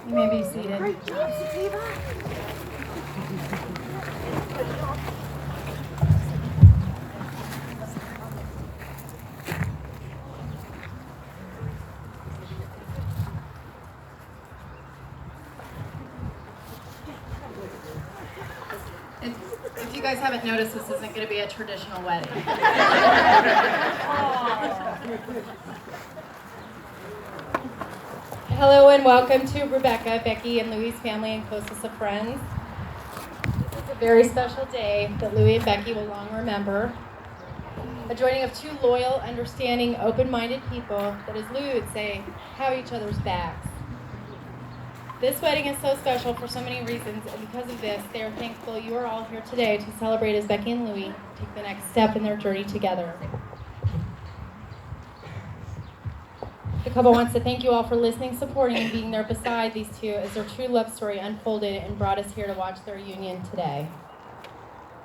You may be seated. Great job, Sativa. If you guys haven't noticed, this isn't going to be a traditional wedding. Hello and welcome to Rebecca, Becky, and Louie's family and closest of friends. This is a very special day that Louie and Becky will long remember. A joining of two loyal, understanding, open-minded people that, as Louie would say, have each other's backs. This wedding is so special for so many reasons, and because of this, they are thankful you are all here today to celebrate as Becky and Louie take the next step in their journey together. The couple wants to thank you all for listening, supporting, and being there beside these two as their true love story unfolded and brought us here to watch their union today.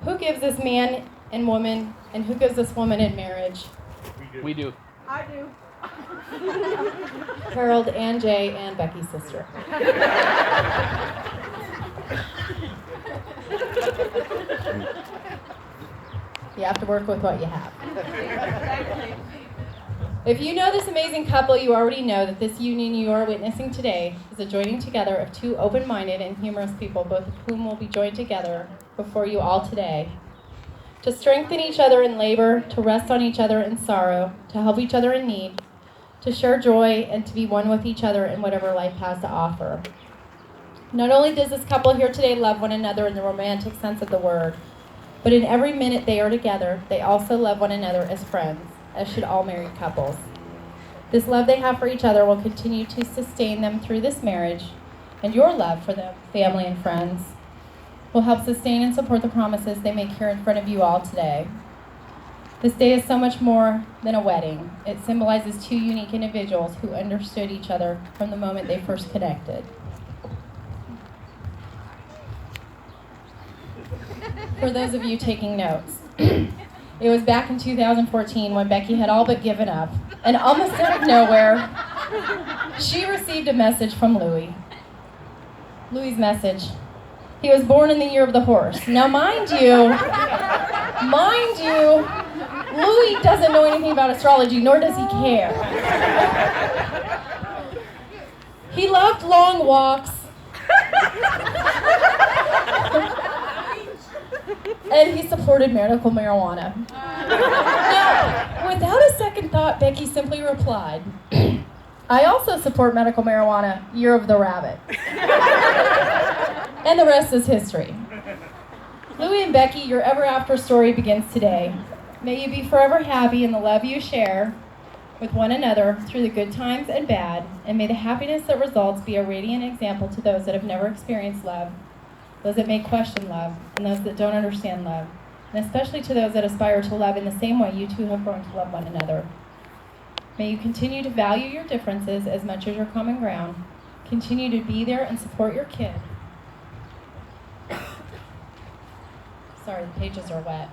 Who gives this man and woman, and who gives this woman in marriage? We do. I do. Harold and Jay and Becky's sister. You have to work with what you have. If you know this amazing couple, you already know that this union you are witnessing today is a joining together of two open-minded and humorous people, both of whom will be joined together before you all today. To strengthen each other in labor, to rest on each other in sorrow, to help each other in need, to share joy, and to be one with each other in whatever life has to offer. Not only does this couple here today love one another in the romantic sense of the word, but in every minute they are together, they also love one another as friends, as should all married couples. This love they have for each other will continue to sustain them through this marriage, and your love for them, family and friends, will help sustain and support the promises they make here in front of you all today. This day is so much more than a wedding. It symbolizes two unique individuals who understood each other from the moment they first connected. For those of you taking notes, it was back in 2014 when Becky had all but given up, and almost out of nowhere, she received a message from Louie. Louie's message: he was born in the year of the horse. Now, mind you, Louie doesn't know anything about astrology, nor does he care. He loved long walks, and he supported medical marijuana. Now, without a second thought, Becky simply replied, I also support medical marijuana, year of the rabbit. And the rest is history. Louie and Becky, your ever after story begins today. May you be forever happy in the love you share with one another through the good times and bad, and may the happiness that results be a radiant example to those that have never experienced love, those that may question love, and those that don't understand love, and especially to those that aspire to love in the same way you two have grown to love one another. May you continue to value your differences as much as your common ground, continue to be there and support your kid. Sorry, the pages are wet.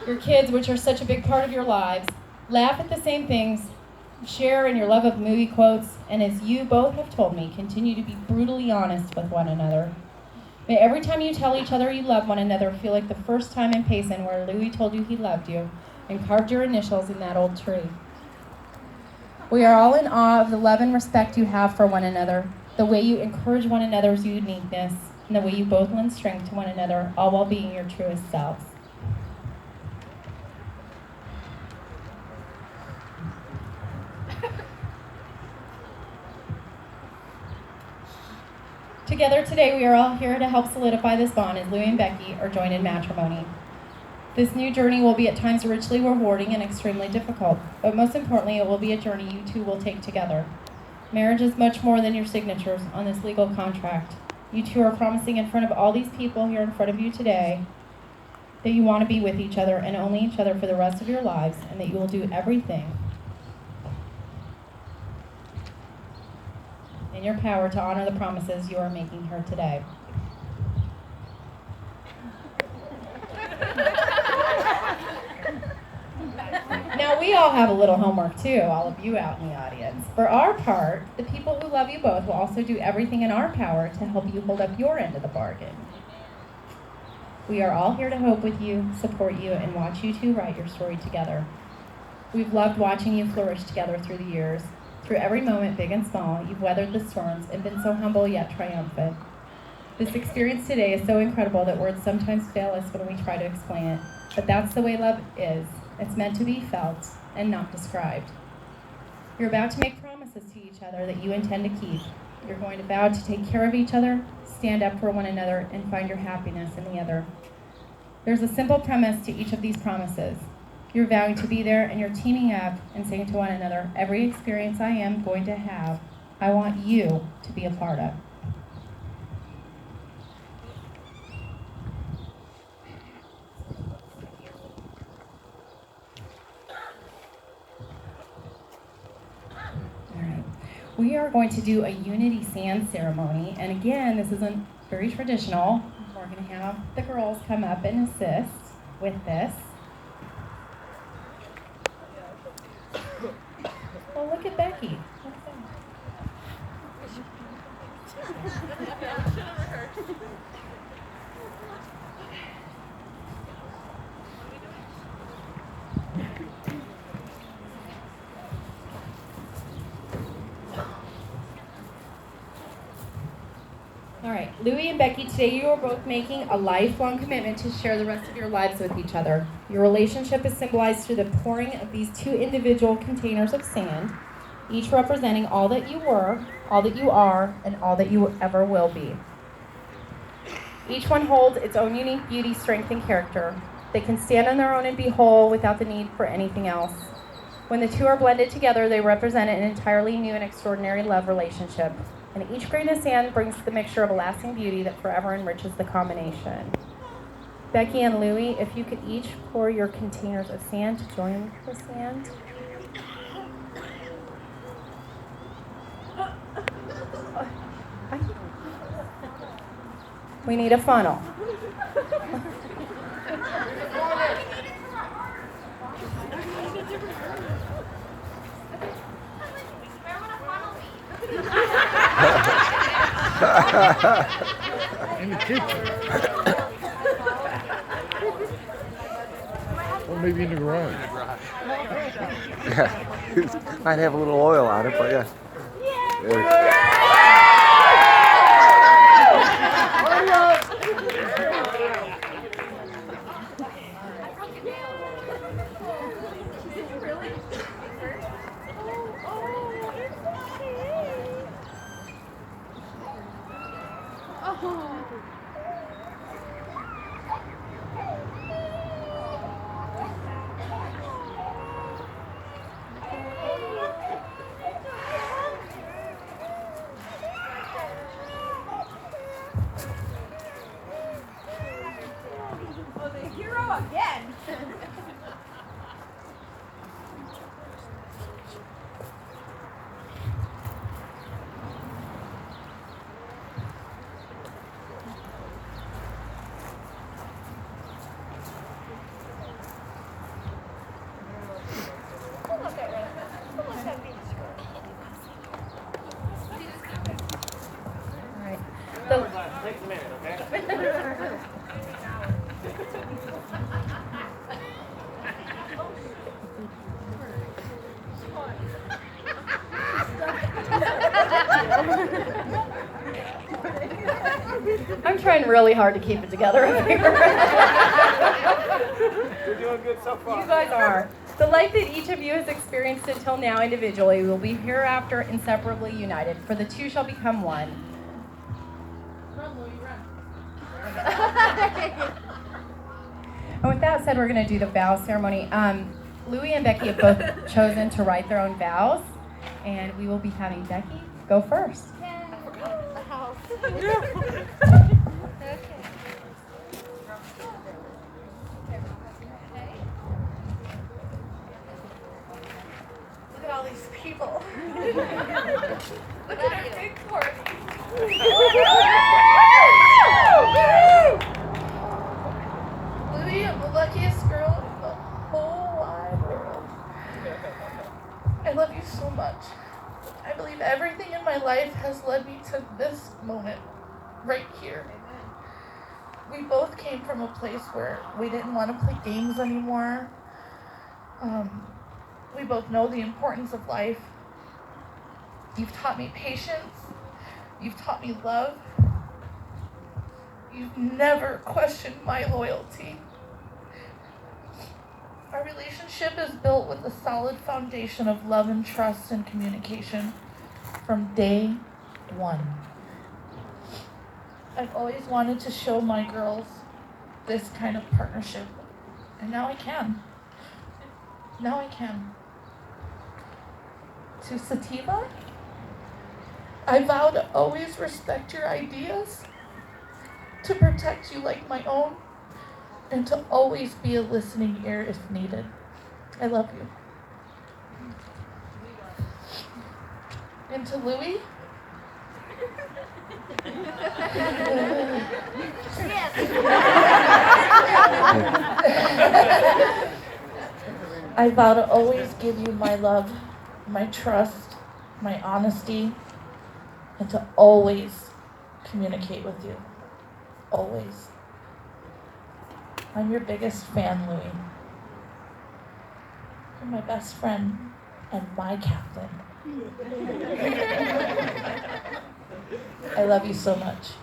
Your kids, which are such a big part of your lives, laugh at the same things, share in your love of movie quotes, and as you both have told me, continue to be brutally honest with one another. May every time you tell each other you love one another feel like the first time in Payson where Louie told you he loved you and carved your initials in that old tree. We are all in awe of the love and respect you have for one another, the way you encourage one another's uniqueness, and the way you both lend strength to one another, all while being your truest selves. Together today, we are all here to help solidify this bond as Louie and Becky are joined in matrimony. This new journey will be at times richly rewarding and extremely difficult, but most importantly, it will be a journey you two will take together. Marriage is much more than your signatures on this legal contract. You two are promising in front of all these people here in front of you today that you want to be with each other and only each other for the rest of your lives, and that you will do everything in your power to honor the promises you are making here today. Now, we all have a little homework too, all of you out in the audience. For our part, the people who love you both will also do everything in our power to help you hold up your end of the bargain. We are all here to hope with you, support you, and watch you two write your story together. We've loved watching you flourish together through the years. Through every moment, big and small, you've weathered the storms and been so humble yet triumphant. This experience today is so incredible that words sometimes fail us when we try to explain it. But that's the way love is. It's meant to be felt and not described. You're about to make promises to each other that you intend to keep. You're going to vow to take care of each other, stand up for one another, and find your happiness in the other. There's a simple premise to each of these promises. You're vowing to be there, and you're teaming up and saying to one another, every experience I am going to have, I want you to be a part of. We are going to do a unity sand ceremony, and again, this isn't very traditional. We're going to have the girls come up and assist with this. Oh, look at Becky. All right, Louie and Becky, today you are both making a lifelong commitment to share the rest of your lives with each other. Your relationship is symbolized through the pouring of these two individual containers of sand, each representing all that you were, all that you are, and all that you ever will be. Each one holds its own unique beauty, strength, and character. They can stand on their own and be whole without the need for anything else. When the two are blended together, they represent an entirely new and extraordinary love relationship. And each grain of sand brings the mixture of a lasting beauty that forever enriches the combination. Becky and Louie, if you could each pour your containers of sand to join the sand. We need a funnel. In the kitchen. Or maybe in the garage. Yeah, might have a little oil on it, but yeah. Takes a minute, okay? I'm trying really hard to keep it together up here. You're doing good so far. You guys are. The life that each of you has experienced until now individually will be hereafter inseparably united, for the two shall become one. Run, Louie, run. And with that said, we're going to do the vow ceremony. Louie and Becky have both chosen to write their own vows, and we will be having Becky go first. Look at all these people. Look at our big party. Louie, I'm the luckiest girl in the whole wide world. I love you so much. I believe everything in my life has led me to this moment right here. We both came from a place where we didn't want to play games anymore. We both know the importance of life. You've taught me patience. You've taught me love. You've never questioned my loyalty. Our relationship is built with a solid foundation of love and trust and communication from day one. I've always wanted to show my girls this kind of partnership, and now I can. Now I can. To Sativa, I vow to always respect your ideas, to protect you like my own, and to always be a listening ear if needed. I love you. And to Louie, I vow to always give you my love, my trust, my honesty, and to always communicate with you. Always. I'm your biggest fan, Louie. You're my best friend and my captain. I love you so much.